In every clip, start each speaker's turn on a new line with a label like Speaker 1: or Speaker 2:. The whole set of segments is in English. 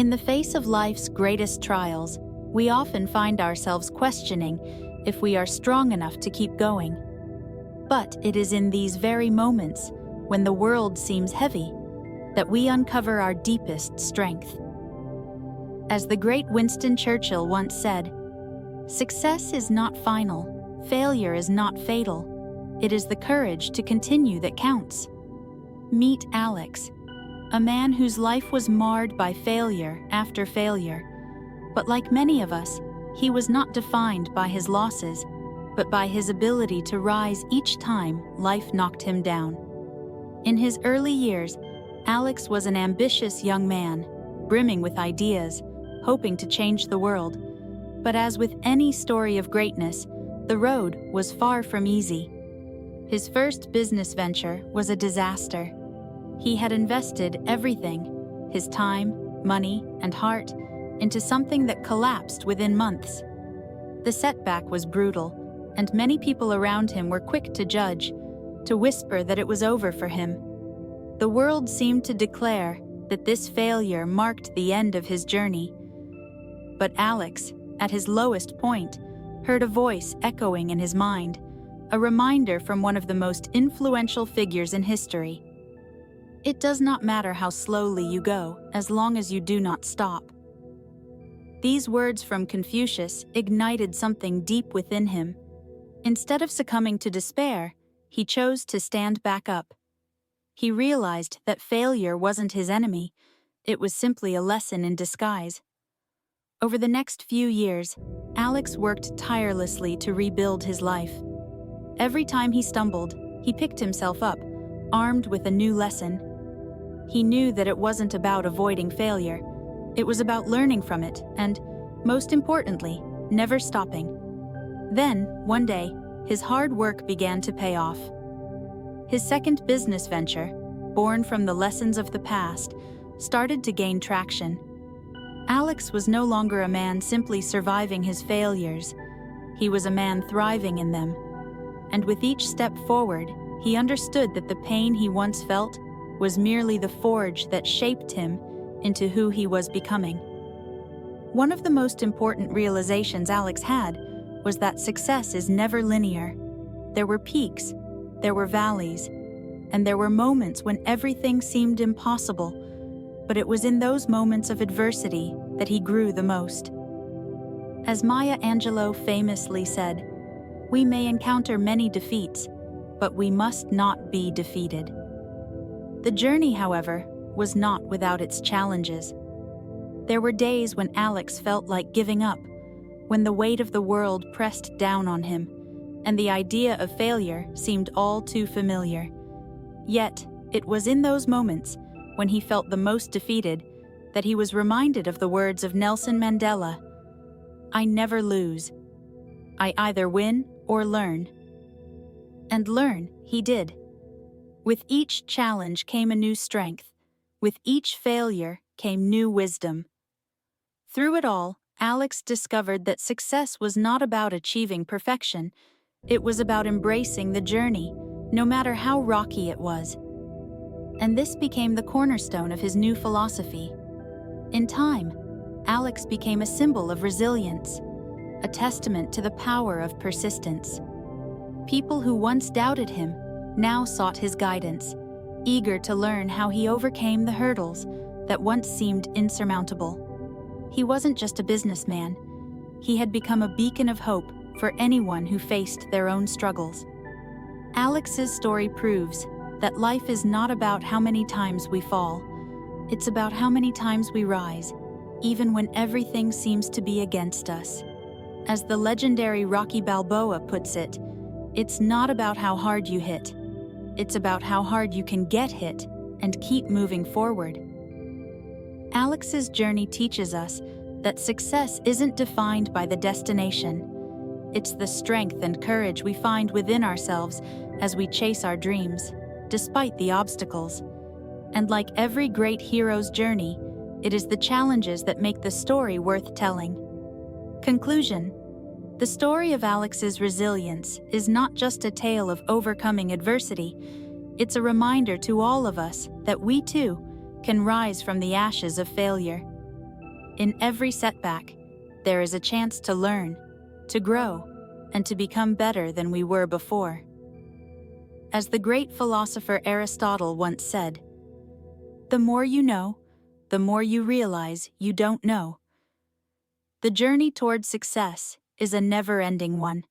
Speaker 1: In the face of life's greatest trials, we often find ourselves questioning if we are strong enough to keep going. But it is in these very moments, when the world seems heavy, that we uncover our deepest strength. As the great Winston Churchill once said, "Success is not final, failure is not fatal. It is the courage to continue that counts." Meet Alex, a man whose life was marred by failure after failure. But like many of us, he was not defined by his losses, but by his ability to rise each time life knocked him down. In his early years, Alex was an ambitious young man, brimming with ideas, hoping to change the world. But as with any story of greatness, the road was far from easy. His first business venture was a disaster. He had invested everything, his time, money, and heart, into something that collapsed within months. The setback was brutal, and many people around him were quick to judge, to whisper that it was over for him. The world seemed to declare that this failure marked the end of his journey. But Alex, at his lowest point, heard a voice echoing in his mind, a reminder from one of the most influential figures in history. "It does not matter how slowly you go, as long as you do not stop." These words from Confucius ignited something deep within him. Instead of succumbing to despair, he chose to stand back up. He realized that failure wasn't his enemy, it was simply a lesson in disguise. Over the next few years, Alex worked tirelessly to rebuild his life. Every time he stumbled, he picked himself up, armed with a new lesson. He knew that it wasn't about avoiding failure. It was about learning from it and, most importantly, never stopping. Then, one day, his hard work began to pay off. His second business venture, born from the lessons of the past, started to gain traction. Alex was no longer a man simply surviving his failures. He was a man thriving in them. And with each step forward, he understood that the pain he once felt was merely the forge that shaped him into who he was becoming. One of the most important realizations Alex had was that success is never linear. There were peaks, there were valleys, and there were moments when everything seemed impossible, but it was in those moments of adversity that he grew the most. As Maya Angelou famously said, "We may encounter many defeats, but we must not be defeated." The journey, however, was not without its challenges. There were days when Alex felt like giving up, when the weight of the world pressed down on him, and the idea of failure seemed all too familiar. Yet, it was in those moments, when he felt the most defeated, that he was reminded of the words of Nelson Mandela, "I never lose. I either win or learn." And learn he did. With each challenge came a new strength. With each failure came new wisdom. Through it all, Alex discovered that success was not about achieving perfection. It was about embracing the journey, no matter how rocky it was. And this became the cornerstone of his new philosophy. In time, Alex became a symbol of resilience, a testament to the power of persistence. People who once doubted him now sought his guidance, eager to learn how he overcame the hurdles that once seemed insurmountable. He wasn't just a businessman. He had become a beacon of hope for anyone who faced their own struggles. Alex's story proves that life is not about how many times we fall. It's about how many times we rise, even when everything seems to be against us. As the legendary Rocky Balboa puts it, it's not about how hard you hit. It's about how hard you can get hit and keep moving forward. Alex's journey teaches us that success isn't defined by the destination. It's the strength and courage we find within ourselves as we chase our dreams, despite the obstacles. And like every great hero's journey, it is the challenges that make the story worth telling. Conclusion: the story of Alex's resilience is not just a tale of overcoming adversity. It's a reminder to all of us that we too can rise from the ashes of failure. In every setback, there is a chance to learn, to grow, and to become better than we were before. As the great philosopher Aristotle once said, "The more you know, the more you realize you don't know." The journey toward success is a never-ending one,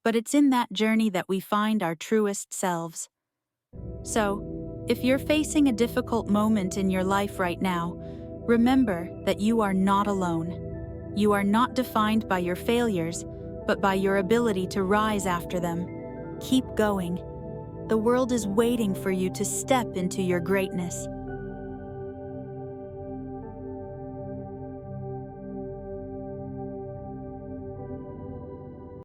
Speaker 1: but it's in that journey that we find our truest selves. So, if you're facing a difficult moment in your life right now, remember that you are not alone. You are not defined by your failures, but by your ability to rise after them. Keep going. The world is waiting for you to step into your greatness.